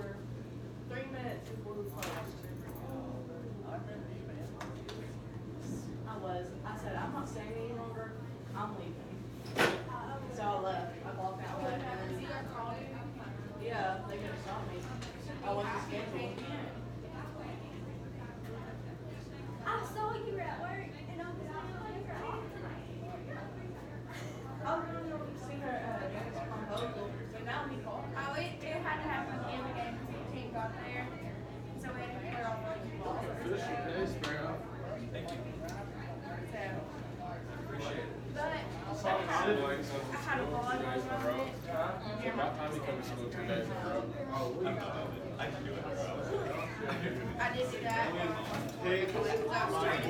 were 3 minutes before we closed. I was. I said, I'm not staying any longer. I'm leaving. So I left. I walked out and left. And then, yeah, they could have stopped me. I wasn't scheduled. I saw you were at work, and I was like, oh, you're off tonight. I was going to see her from Bogle, but now he called. Oh, it had to happen again because the team got there. So we had to clear all the Hey, Sparrow. Thank you. Appreciate it. But I I had a lot of it. About time you come to school 2 days in a row. I can do it. I did do that. But like,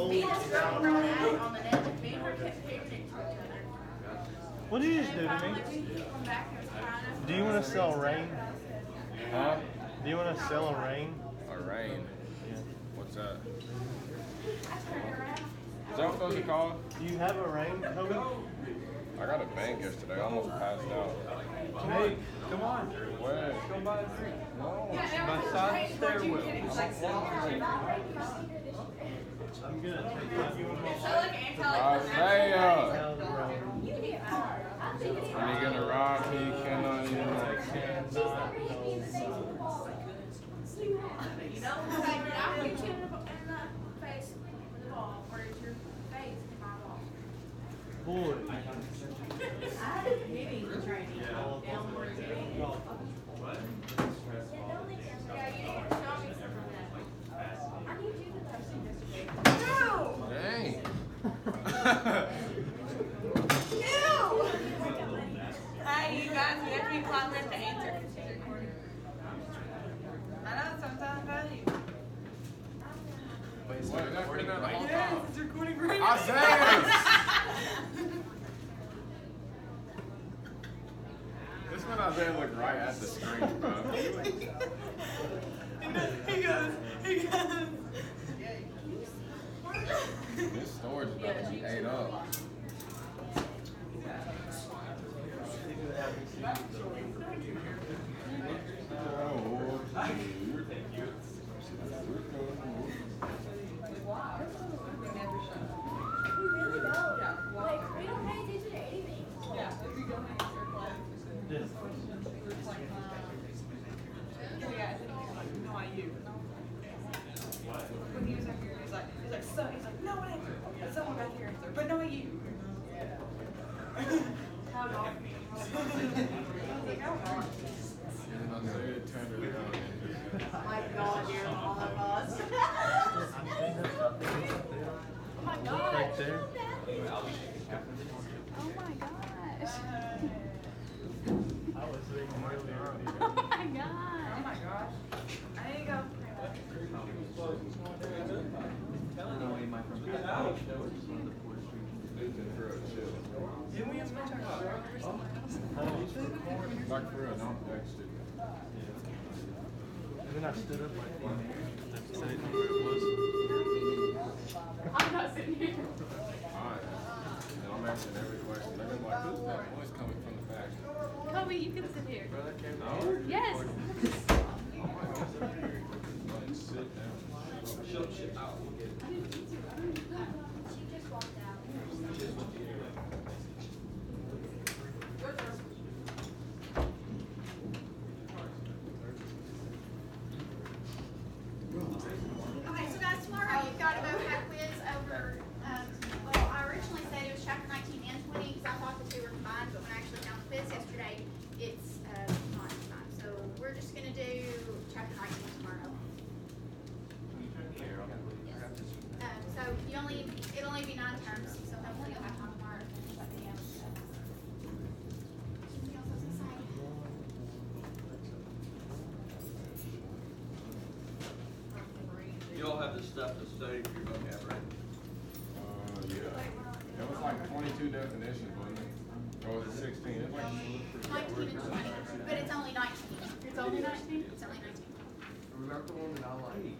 me and this girl were running at it on the net. Me and her kept picking to each other. What do you just do to me? Do you want to sell rain? Huh? Do you want to sell a rain? A rain? Yeah. What's that? Is that what those are called? Do you have a rain, Kobe? I got a bank yesterday. I almost passed out. Hey, come on. Where? Go buy a drink. No. My side stairwell. I'm gonna take you Isaiah! down the road. When you gonna rob me, you cannot even like. You know, like, I'll get you in the face with the ball, or it's your face in my ball. Boy. I had a hitting training down where it's hitting. What? Yeah, you need to show me some of that. I need you to touch some yesterday. Dang. Hey, you guys, we have to be quiet to answer. I know, sometimes I do. Wait, is that recording that the whole Yes, time? it's recording right now. Isaiah! This one Isaiah looked right at the screen, bro. He goes. This storage is about to be ate up. We really don't. Like, we don't pay attention to anything. When he was up here, he's like, no, it ain't. Someone back here, but no, you. How long? And Isaiah turned around and My God, you're all of us. Oh my gosh. Right there. Oh my gosh. I was thinking earlier. Oh my gosh. Oh my gosh. I need to go. Didn't we have to talk about Sparrow or something else? like for real, don't text it. And then I stood up like one that said where it was. I'm not sitting here. Alright. And I'm answering every question. They're gonna be like, who's that voice coming from the back? Kobe, you can sit here. Bro, that came No. out. Yes. Oh my God. Like, sit down. Shut shit out. She just walked out. Okay, so guys, tomorrow you've got a vocab quiz over, well, I originally said it was chapter 19 and 20 because I thought the two were combined, but when I actually found the quiz yesterday, it's not combined. So we're just going to do chapter 19 tomorrow. Yes. So it'll only be 9 terms, so hopefully you'll have time tomorrow to finish that video. Anything else I was gonna say? You all have the stuff to study for your vocab, right? Yeah. It was like 22 definitions, wasn't it? Or was it 16? It was like 19 and 20, but it's only 19. It's only 19? It's only 19. Remember the one that I like?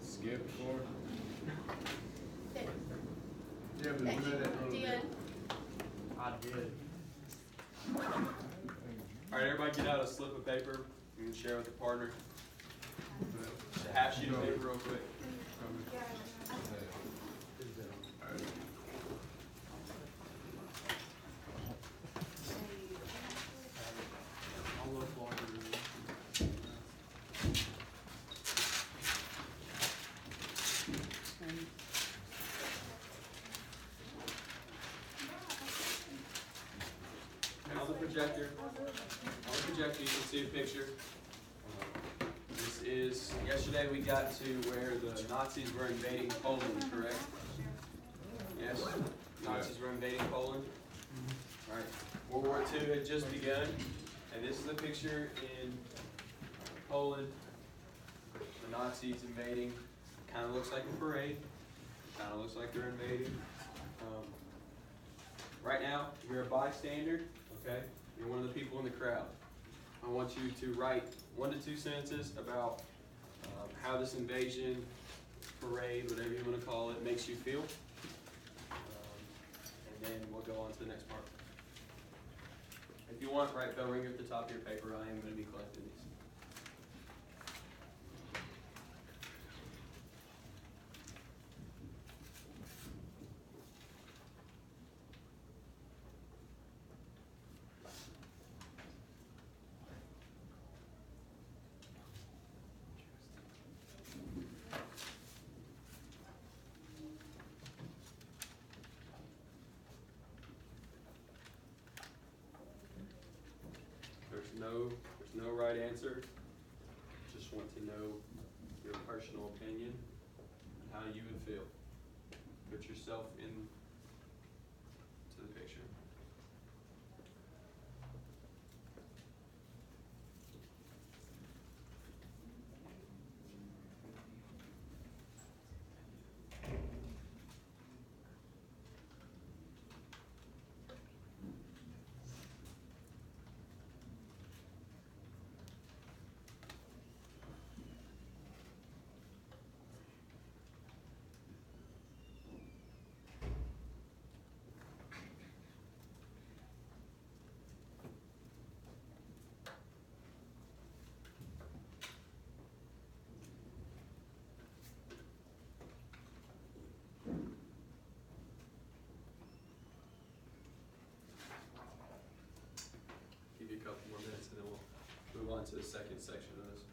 skipped for. That, Yeah, but that we read that you did. I did. Hey, All right, everybody get out a slip of paper. You can share with a partner. Just a half sheet of paper real quick. And on the projector, you can see a picture. This is, yesterday we got to where the Nazis were invading Poland, correct? Yes? Nazis were invading Poland? Alright. World War II had just begun, and this is a picture in Poland. The Nazis invading. Kind of looks like a parade. Kind of looks like they're invading. Right now, you're a bystander, okay? You're one of the people in the crowd. I want you to write 1 to 2 sentences about how this invasion, parade, whatever you want to call it, makes you feel. And then we'll go on to the next part. If you want, write bell ringer at the top of your paper. I am going to be collecting these. There's no right answer. Just want to know your personal opinion and how you would feel. Put yourself in to the picture. Give you a couple more minutes and then we'll move on to the second section of this.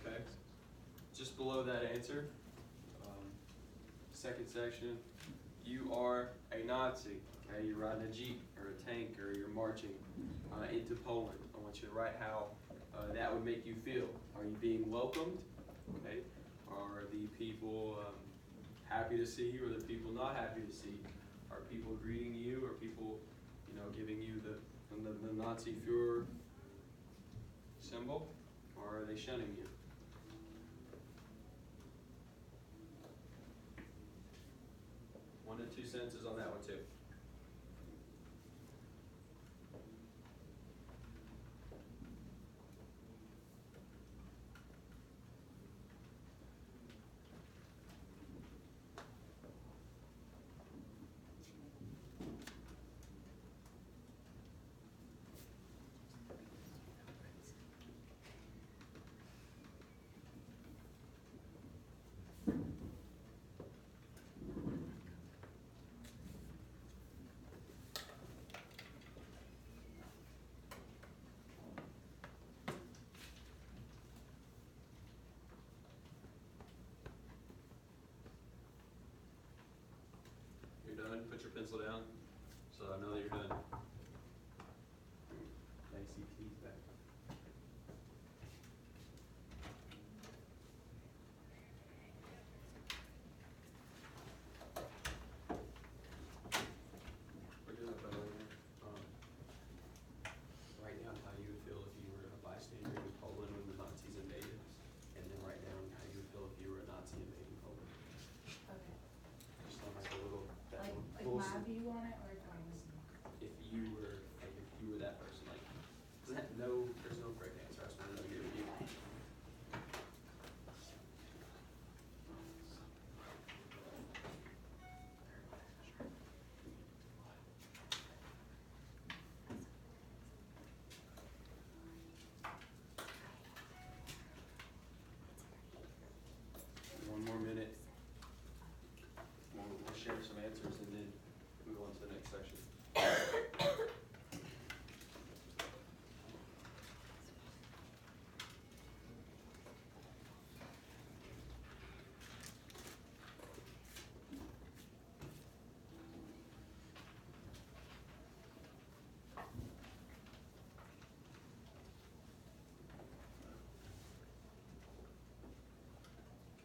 Okay, just below that answer, second section, you are a Nazi, okay? You're riding a Jeep or a tank or you're marching into Poland. I want you to write how that would make you feel. Are you being welcomed, okay? Are the people happy to see you or the people not happy to see you? Are people greeting you? Are people, giving you the Nazi Führer symbol? Or are they shunning you? One to two sentences on that one too. You're done. Put your pencil down so I know that you're done. ACT's back. We're doing it better here. Write down how you would feel if you were a bystander in Poland when the Nazis invaded, and then write down how you would feel if you were a Nazi invading Poland. Okay. Just on like a little, that Like little was view on it, or if I was. if you were that person, like, there's no correct answer, I just want to know your view. One more minute. We'll share some answers and then move on to the next section.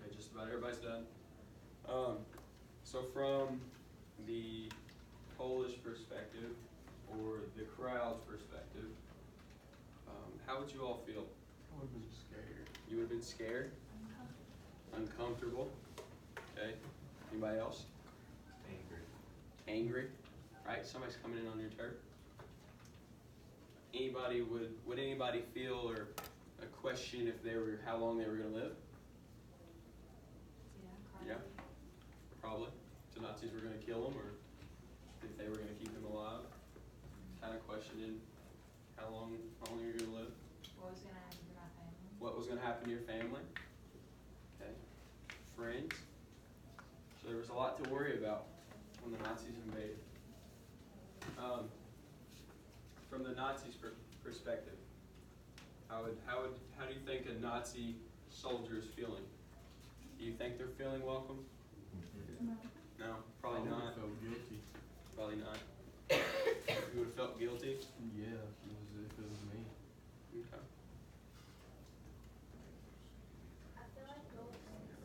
Okay, just about everybody's done. So from the Polish perspective, or the crowd's perspective, how would you all feel? I would have been scared. You would have been scared? Uncomfortable? Okay. Anybody else? Angry. Angry? Right? Somebody's coming in on your turf. Anybody would anybody feel or a question if how long they were gonna live? Yeah. Probably. The Nazis were gonna kill them, or if they were gonna keep them alive. Kind of questioning how long you're gonna live. What was gonna happen to my family? What was gonna happen to your family? Okay. Friends. So there was a lot to worry about when the Nazis invaded. From the Nazis' perspective, how do you think a Nazi soldier is feeling? Do you think they're feeling welcome? No, probably I not. would've felt guilty. Probably not. You would have felt guilty? Yeah, if it was me. Okay. I feel like most soldiers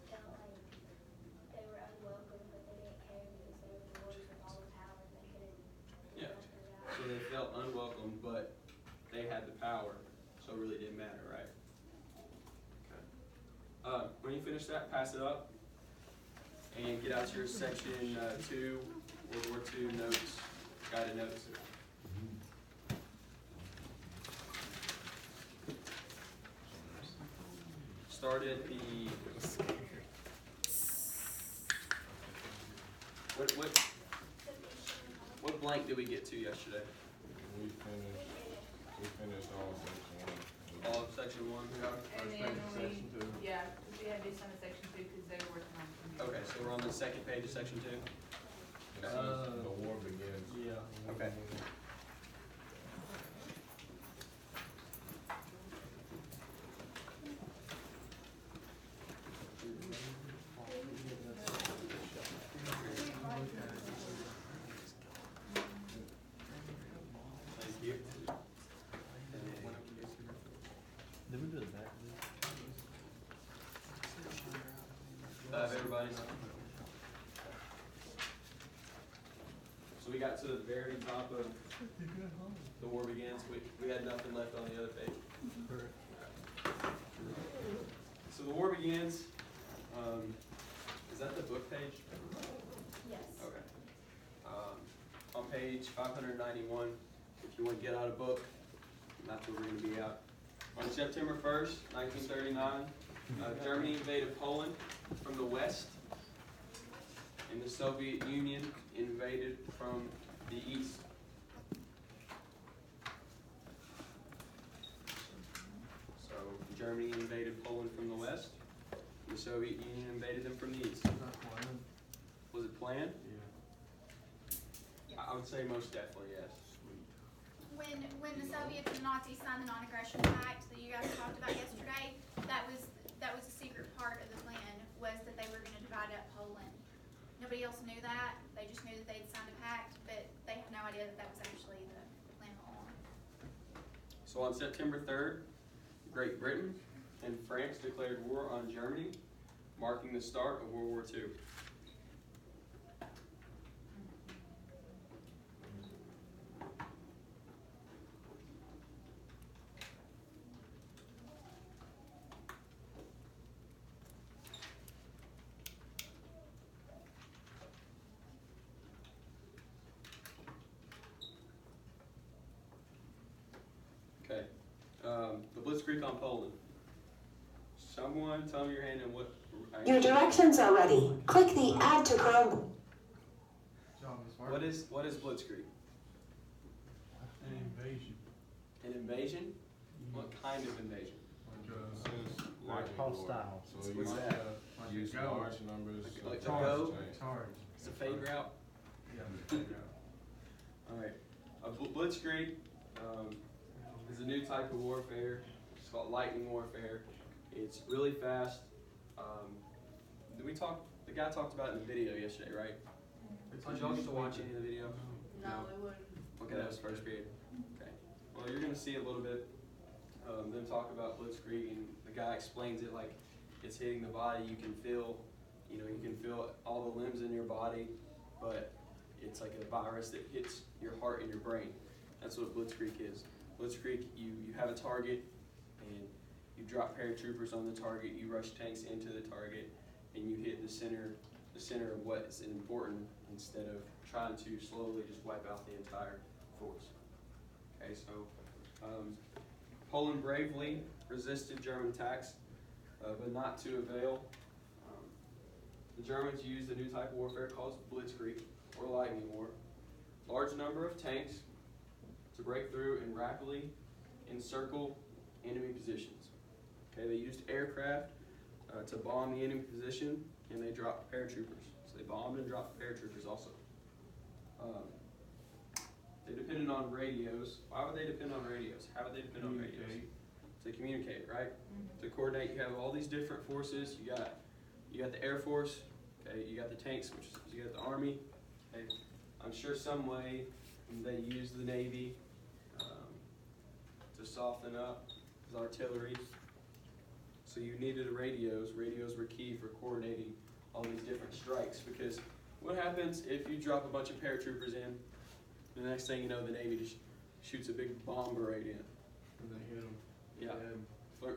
felt like they were unwelcome, but they didn't care because they were the ones with all the power and they couldn't Yeah. figure it out. So they felt unwelcome, but they had the power, so it really didn't matter, right? Okay. When you finish that, pass it up and get out your section 2, World War II notes, guided notes. Started the what blank did we get to yesterday? We finished all section 1. All of section 1. And First then page of section 2. yeah, we had to do some of section 2 because they were working on it. Okay, so we're on the second page of section 2. It says the war begins. Yeah. Okay. Thank you. Did we do the back? Everybody's. So we got to the very top of the war begins. We had nothing left on the other page. So the war begins. Is that the book page? Yes. Okay. On page 591, if you want to get out a book, that's where we're going to be at. On September 1st, 1939, Germany invaded Poland from the west, and the Soviet Union invaded from the east. So Germany invaded Poland from the west, and the Soviet Union invaded them from the east. Was it planned? Yeah. I would say most definitely yes. When the Soviets and the Nazis signed the non-aggression pact that you guys talked about yesterday, that was a secret part of the plan, was that they were going to divide up Poland. Nobody else knew that. They just knew that they'd signed a pact, but they had no idea that that was actually the plan all along. So on September 3rd, Great Britain and France declared war on Germany, marking the start of World War II. blitzkrieg on Poland. Someone tell me your hand and what. Your directions are ready. Click the Add to Chrome. What is blitzkrieg? An invasion. An invasion? What kind of invasion? Like Hostile. So you What's might that? use large numbers. Like of the go? tanks. It's a fade route. Yeah. All right. A blitzkrieg is a new type of warfare. It's called lightning warfare. It's really fast. Did we talk? The guy talked about it in the video yesterday, right? Did y'all get to watch any of the video? No, we wouldn't. Okay, that was first period. Okay. Well, you're gonna see a little bit. Them talk about blitzkrieg, and the guy explains it like it's hitting the body. You can feel, you can feel all the limbs in your body, but it's like a virus that hits your heart and your brain. That's what blitzkrieg is. Blitzkrieg, you have a target, and you drop paratroopers on the target. You rush tanks into the target, and you hit the center of what is important instead of trying to slowly just wipe out the entire force. Okay, so Poland bravely resisted German attacks, but not to avail. The Germans used a new type of warfare called blitzkrieg, or lightning war. Large number of tanks to break through and rapidly encircle enemy positions. Okay, they used aircraft to bomb the enemy position, and they dropped paratroopers. So they bombed and dropped paratroopers also. They depended on radios. Why would they depend on radios? How would they depend on radios? To communicate, right? To coordinate. You have all these different forces. You got the Air Force. Okay, you got the tanks, which is, you got the Army. Okay, I'm sure some way they used the Navy to soften up the artillery. So you needed radios. Radios were key for coordinating all these different strikes, because what happens if you drop a bunch of paratroopers in, the next thing you know, the Navy just shoots a big bomb right in. And they hit them. Yeah,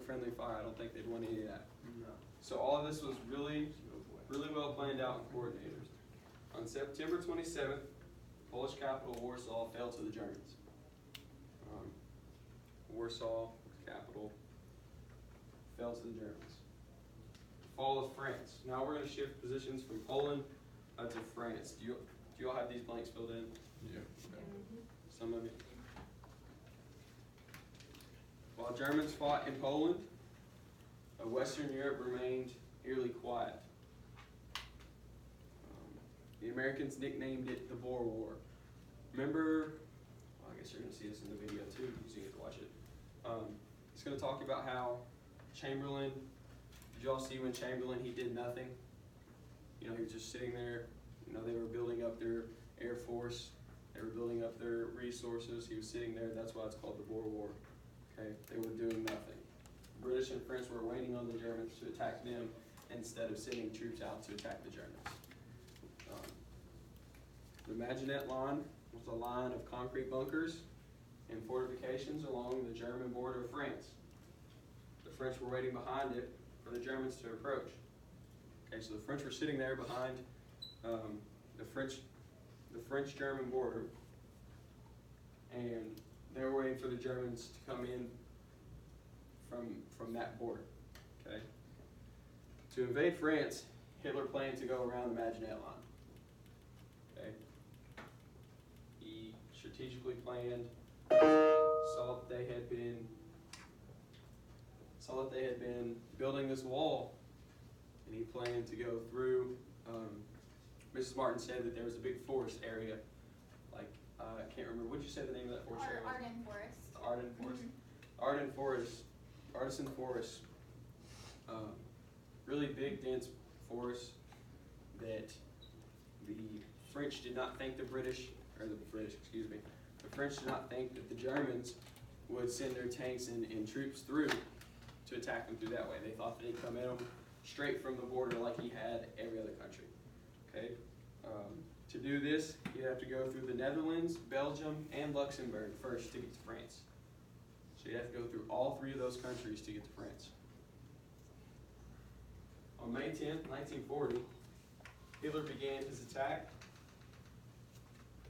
friendly fire. I don't think they'd want any of that. No. So all of this was really well planned out and coordinated. On September 27th, Polish capital Warsaw fell to the Germans. Warsaw capital fell to the Germans. Fall of France. Now we're going to shift positions from Poland to France. Do you all have these blanks filled in? Yeah. Okay. Some of you. While Germans fought in Poland, Western Europe remained eerily quiet. The Americans nicknamed it the Boer War. Remember, well, I guess you're going to see this in the video too, because you get to watch it. It's going to talk about how Chamberlain, did y'all see when Chamberlain, he did nothing? He was just sitting there. They were building up their Air Force. They were building up their resources. He was sitting there. That's why it's called the Boer War. Okay, they were doing nothing. British and French were waiting on the Germans to attack them instead of sending troops out to attack the Germans. The Maginot Line was a line of concrete bunkers and fortifications along the German border of France. The French were waiting behind it for the Germans to approach. Okay, so the French were sitting there behind the French-German border, and they were waiting for the Germans to come in from that border. Okay. To invade France, Hitler planned to go around the Maginot Line. Okay. He strategically planned, saw that they had been building this wall, and he planned to go through. Mrs. Martin said that there was a big forest area, like I can't remember. What did you say the name of that forest area was? Arden Forest. The Arden Forest. Arden Forest. Artisan forest. Really big, dense forest that the French did not think the French did not think that the Germans would send their tanks and troops through to attack them through that way. They thought that they'd come at them straight from the border like he had every other country. Okay. To do this, you have to go through the Netherlands, Belgium, and Luxembourg first to get to France. So you have to go through all three of those countries to get to France. On May 10th, 1940, Hitler began his attack.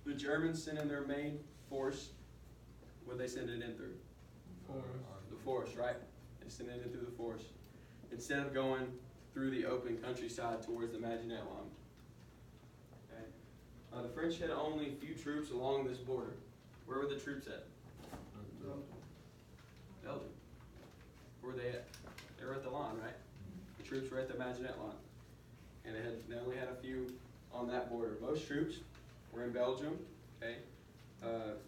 The Germans sent in their main force. What did they send it in through? The forest, right? They sent it in through the forest. Instead of going through the open countryside towards the Maginot Line. Okay. The French had only few troops along this border. Where were the troops at? Belgium. Where were they at? They were at the line, right? The troops were at the Maginot Line. And they only had a few on that border. Most troops were in Belgium. Okay.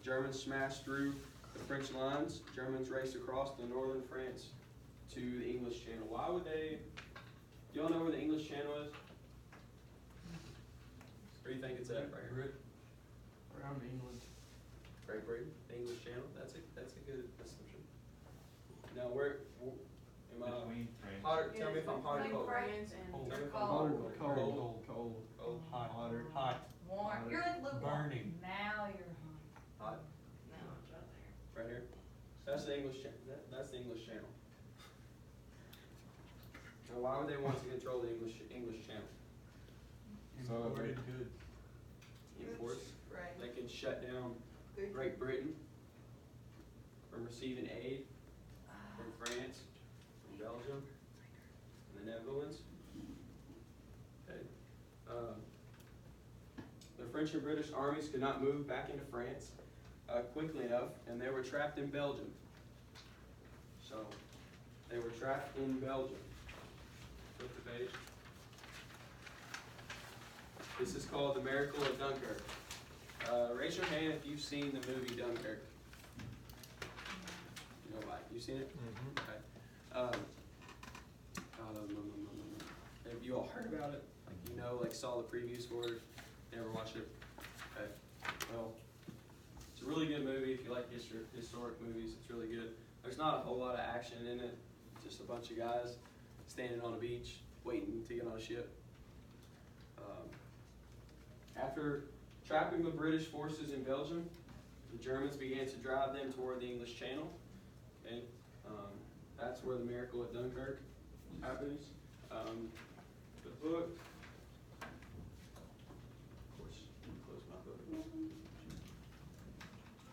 Germans smashed through the French lines. Germans raced across the northern France to the English Channel. Why would they? Y'all know where the English Channel is? Where do you think it's at? Right here. Around England. Great Britain, the English Channel. That's a good assumption. Now where am I? Between France. Hotter, tell me if I'm hot or Between cold. France and Cold. Tell me if I'm cold. hot. Cold. Cold. Hot. Hotter. Hot. Warm. You're like lukewarm. Burning. Now you're hot. Hot. No, it's right there. Right here. That's the English Channel. That's the English Channel. Now, why would they want to control the English Channel? Imported goods. Imports. Right. They can shut down Great Britain from receiving aid from France, from Belgium, and the Netherlands. Okay. The French and British armies could not move back into France quickly enough, and they were trapped in Belgium. So, they were trapped in Belgium. Flip the page. This is called The Miracle of Dunkirk. Raise your hand if you've seen the movie Dunkirk. Nobody. You seen it? Mm-hmm. Okay. Have you all heard about it? Like saw the previews for it? Never watched it? Okay. Well, it's a really good movie if you like historic movies. It's really good. There's not a whole lot of action in it. Just a bunch of guys standing on a beach waiting to get on a ship. After trapping the British forces in Belgium, the Germans began to drive them toward the English Channel. Okay, that's where the miracle at Dunkirk happens. The book, of course, close my book.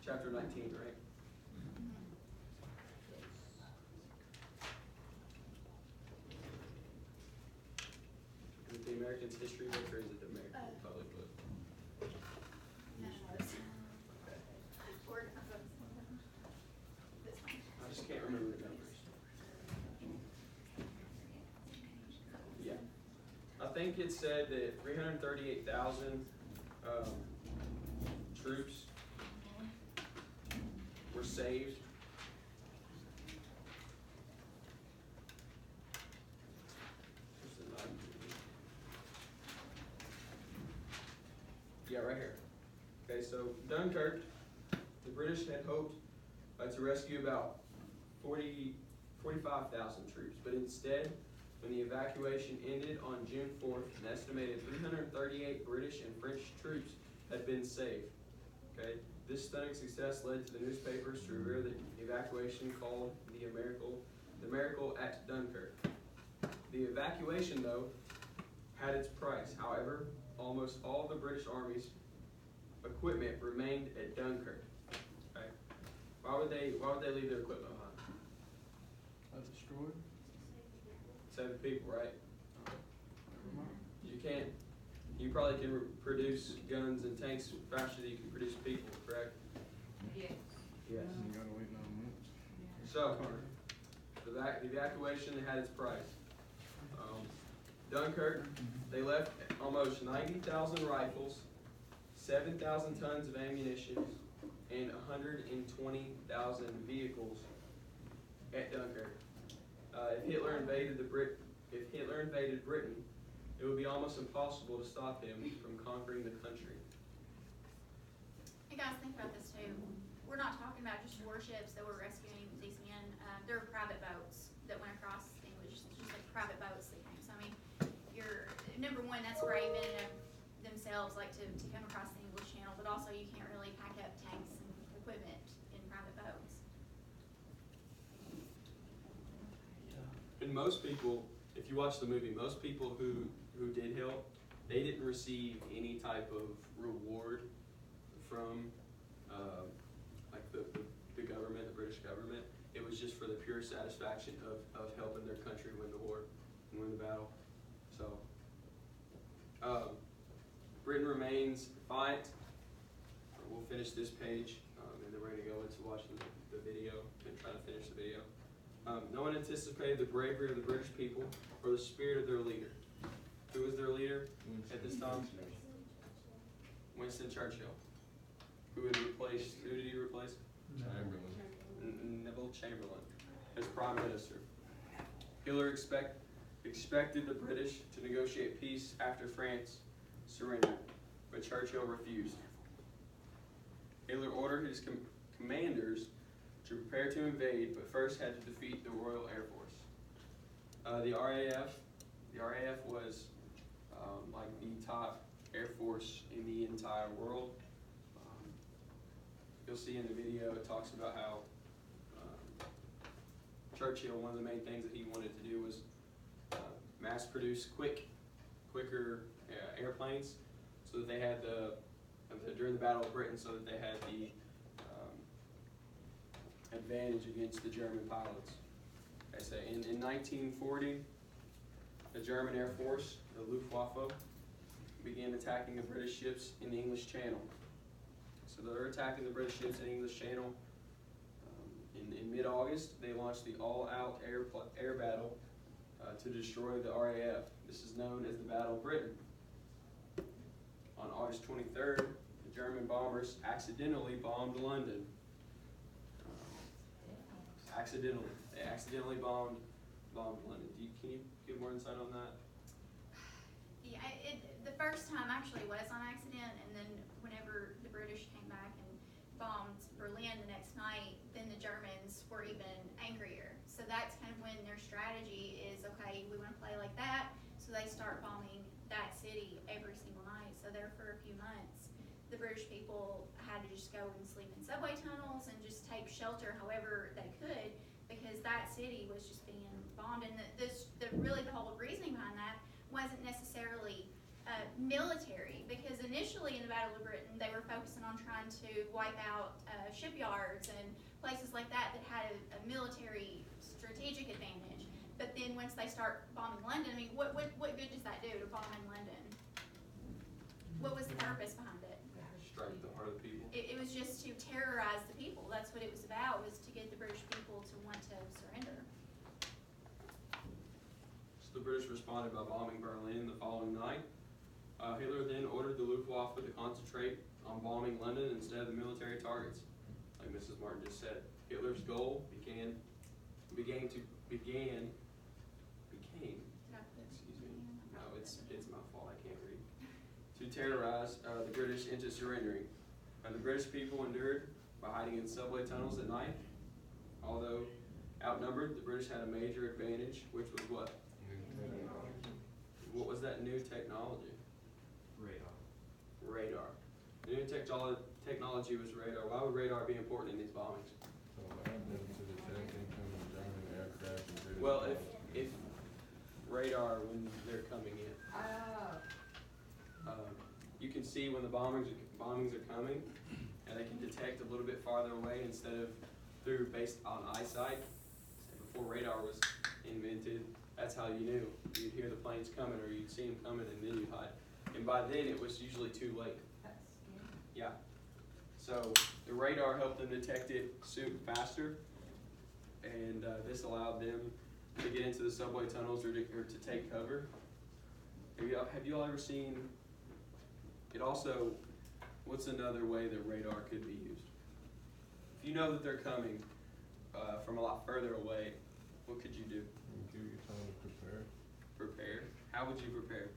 Chapter 19, right? Is it the American's history book or is it the American Republic book? None of those. Or, this one. I just can't remember the numbers. Yeah. I think it said that 338,000 troops were saved. Yeah, right here. Okay, so Dunkirk, the British had hoped to rescue about 45,000 troops, but instead, when the evacuation ended on June 4th, an estimated 338 British and French troops had been saved. Okay, this stunning success led to the newspapers to revere the evacuation called the miracle at Dunkirk. The evacuation, though, had its price. However, almost all the British Army's equipment remained at Dunkirk. Okay? Why would they leave their equipment behind? Destroyed. Save the people, right? You probably can produce guns and tanks faster than you can produce people, correct? Yes. Yes. You gotta wait 9 months. So, the evacuation had its price. Dunkirk, they left almost 90,000 rifles, 7,000 tons of ammunition, and 120,000 vehicles at Dunkirk. If Hitler invaded Britain, it would be almost impossible to stop him from conquering the country. Hey guys, think about this too. We're not talking about just warships that were rescuing these men. There were private boats that went across the English, just like private boats that came. So I mean, number one, that's brave in and of themselves, like to come across the English Channel, but also you can't really pack up tanks and equipment in private boats. And most people, if you watch the movie, most people who did help, they didn't receive any type of reward from like the government, the British government. It was just for the pure satisfaction of helping their country win the war and win the battle. So, Britain remains defiant. We'll finish this page, and then we're going to go into watching the video and try to finish the video. No one anticipated the bravery of the British people or the spirit of their leader. Who was their leader at this time? Winston Churchill. Who did he replace? Neville Chamberlain as Prime Minister. Hitler expected the British to negotiate peace after France surrendered, but Churchill refused. Hitler ordered his commanders to prepare to invade, but first had to defeat the Royal Air Force. The RAF was like the top air force in the entire world. You'll see in the video it talks about how Churchill, one of the main things that he wanted to do was mass produce quicker airplanes, so that they had during the Battle of Britain, so that they had the advantage against the German pilots. I say in 1940, the German Air Force, the Luftwaffe, began attacking the British ships in the English Channel. So they're attacking the British ships in the English Channel. In mid-August, they launched the all-out air battle to destroy the RAF. This is known as the Battle of Britain. On August 23rd, the German bombers accidentally bombed London. They accidentally bombed London. Can you give more insight on that? Yeah, the first time actually was on accident, and then whenever the British came back and bombed Berlin the next night, then the Germans were even angrier. So that's kind of when their strategy is, okay, we want to play like that, so they start bombing that city every single night. So there for a few months, the British people had to just go and sleep in subway tunnels and just take shelter however they could, because that city was just being bombed. And the whole reasoning behind that wasn't necessarily military, because initially in the Battle of Britain they were focusing on trying to wipe out shipyards and places like that that had a military strategic advantage. But then once they start bombing London, I mean, what good does that do to bomb in London? What was the purpose behind it? Strike the heart of the people. It was just to terrorize the people. That's what it was about, was to get the British people to want to surrender. So the British responded by bombing Berlin the following night. Hitler then ordered the Luftwaffe to concentrate on bombing London instead of the military targets. Like Mrs. Martin just said, Hitler's goal became. Excuse me. No, it's my fault. I can't read. To terrorize the British into surrendering. The British people endured by hiding in subway tunnels at night. Although outnumbered, the British had a major advantage, which was what? What was that new technology? Radar. The new technology was radar. Why would radar be important in these bombings? Well, if radar, when they're coming in, you can see when the bombings are coming, and they can detect a little bit farther away instead of based on eyesight. Before radar was invented, that's how you knew. You'd hear the planes coming, or you'd see them coming, and then you'd hide. And by then, it was usually too late. Yeah. So the radar helped them detect it faster, and this allowed them to get into the subway tunnels or to take cover. Have you all ever seen? It also, what's another way that radar could be used? If you know that they're coming from a lot further away, what could you do? Give you time to prepare. Prepare? How would you prepare?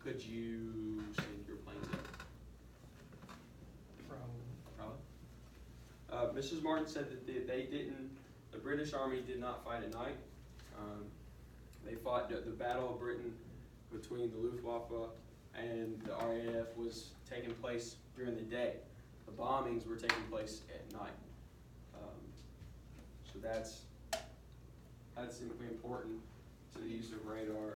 Could you send your planes up? Probably. Mrs. Martin said that the British Army did not fight at night. They fought the Battle of Britain between the Luftwaffe and the RAF was taking place during the day. The bombings were taking place at night. So that's important to the use of radar